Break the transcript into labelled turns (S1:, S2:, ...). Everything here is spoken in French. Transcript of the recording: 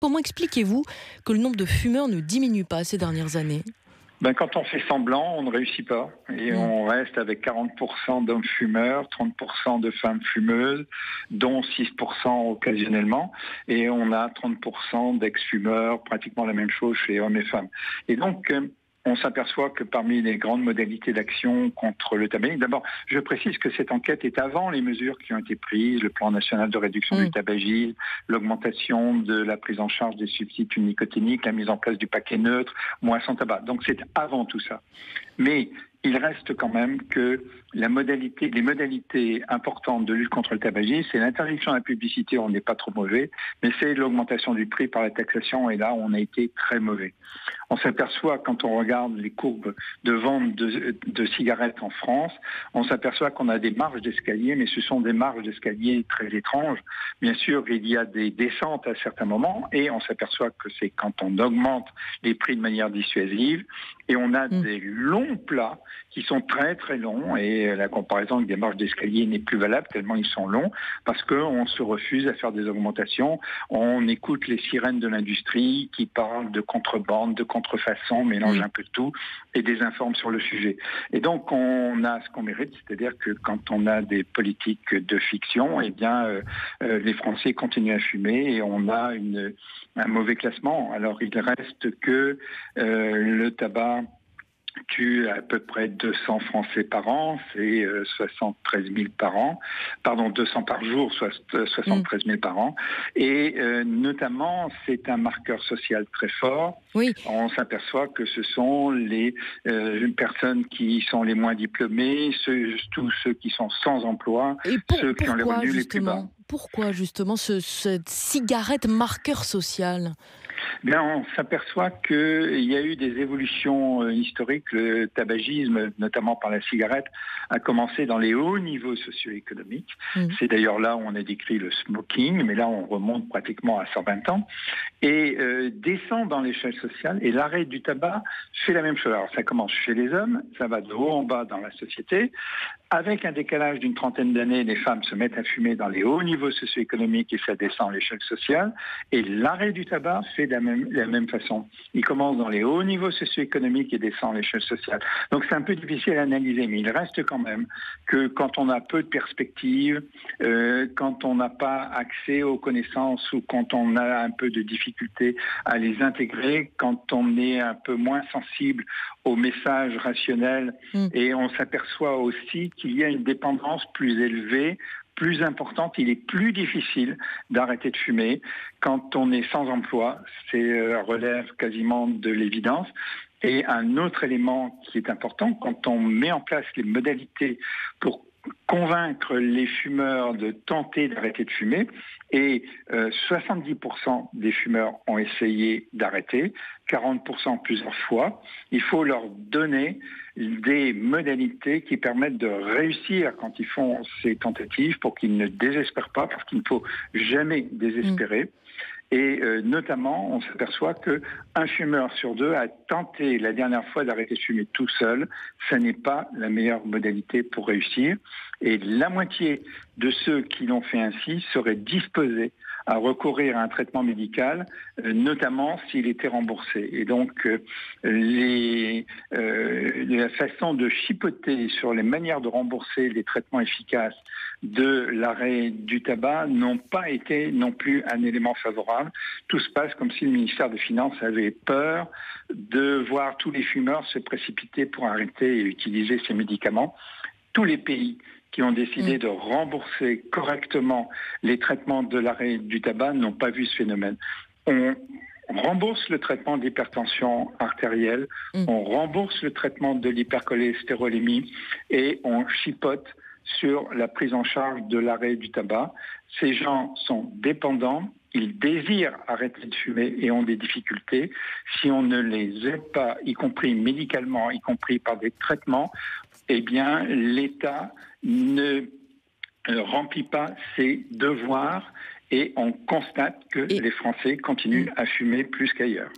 S1: comment expliquez-vous que le nombre de fumeurs ne diminue pas ces dernières années ?
S2: Quand on fait semblant, on ne réussit pas. Et on reste avec 40% d'hommes fumeurs, 30% de femmes fumeuses, dont 6% occasionnellement. Et on a 30% d'ex-fumeurs, pratiquement la même chose chez hommes et femmes. Et donc, on s'aperçoit que parmi les grandes modalités d'action contre le tabagisme, d'abord, je précise que cette enquête est avant les mesures qui ont été prises, le plan national de réduction du tabagisme, l'augmentation de la prise en charge des substituts nicotiniques, la mise en place du paquet neutre, moins sans tabac. Donc c'est avant tout ça. Mais il reste quand même que les modalités importantes de lutte contre le tabagisme, c'est l'interdiction de la publicité, on n'est pas trop mauvais, mais c'est l'augmentation du prix par la taxation, et là, on a été très mauvais. On s'aperçoit, quand on regarde les courbes de vente de cigarettes en France, on s'aperçoit qu'on a des marges d'escalier, mais ce sont des marges d'escalier très étranges. Bien sûr, il y a des descentes à certains moments, et on s'aperçoit que c'est quand on augmente les prix de manière dissuasive, et on a des longs plats qui sont très très longs, et la comparaison avec des marges d'escalier n'est plus valable tellement ils sont longs, parce qu'on se refuse à faire des augmentations. On écoute les sirènes de l'industrie qui parlent de contrebande, de contrefaçon, mélangent un peu de tout et désinforment sur le sujet. Et donc on a ce qu'on mérite, c'est-à-dire que quand on a des politiques de fiction, eh bien les Français continuent à fumer et on a un mauvais classement. Alors il reste que le tabac tue à peu près 200 Français par an, c'est 73 000 par an, pardon, 200 par jour, soit 73 000 par an, et notamment c'est un marqueur social très fort.
S1: Oui.
S2: On s'aperçoit que ce sont les personnes qui sont les moins diplômées, tous ceux qui sont sans emploi, ceux qui ont les revenus les plus bas.
S1: Pourquoi justement cette cigarette marqueur social ?
S2: Bien, on s'aperçoit qu'il y a eu des évolutions historiques. Le tabagisme, notamment par la cigarette, a commencé dans les hauts niveaux socio-économiques. C'est d'ailleurs là où on a décrit le smoking, mais là on remonte pratiquement à 120 ans, et descend dans l'échelle sociale, et l'arrêt du tabac fait la même chose. Alors ça commence chez les hommes, ça va de haut en bas dans la société. Avec un décalage d'une trentaine d'années, les femmes se mettent à fumer dans les hauts niveaux socio-économiques et ça descend à l'échelle sociale. Et l'arrêt du tabac fait de la même façon. Il commence dans les hauts niveaux socio-économiques et descend à l'échelle sociale. Donc c'est un peu difficile à analyser, mais il reste quand même que quand on a peu de perspectives, quand on n'a pas accès aux connaissances ou quand on a un peu de difficulté à les intégrer, quand on est un peu moins sensible aux messages rationnels et on s'aperçoit aussi qu'il y a une dépendance plus élevée, plus importante, il est plus difficile d'arrêter de fumer quand on est sans emploi, relève quasiment de l'évidence. Et un autre élément qui est important, quand on met en place les modalités pour convaincre les fumeurs de tenter d'arrêter de fumer, et 70% des fumeurs ont essayé d'arrêter, 40% plusieurs fois. Il faut leur donner des modalités qui permettent de réussir quand ils font ces tentatives pour qu'ils ne désespèrent pas, parce qu'il ne faut jamais désespérer. Et notamment, on s'aperçoit qu'un fumeur sur deux a tenté la dernière fois d'arrêter de fumer tout seul. Ça n'est pas la meilleure modalité pour réussir. Et la moitié de ceux qui l'ont fait ainsi seraient disposés à recourir à un traitement médical, notamment s'il était remboursé. Et donc, la façon de chipoter sur les manières de rembourser les traitements efficaces de l'arrêt du tabac n'ont pas été non plus un élément favorable. Tout se passe comme si le ministère des Finances avait peur de voir tous les fumeurs se précipiter pour arrêter et utiliser ces médicaments. Tous les pays qui ont décidé de rembourser correctement les traitements de l'arrêt du tabac n'ont pas vu ce phénomène. On rembourse le traitement d'hypertension artérielle, on rembourse le traitement de l'hypercholestérolémie et on chipote sur la prise en charge de l'arrêt du tabac. Ces gens sont dépendants, ils désirent arrêter de fumer et ont des difficultés. Si on ne les aide pas, y compris médicalement, y compris par des traitements, eh bien l'État ne remplit pas ses devoirs et on constate que les Français continuent à fumer plus qu'ailleurs.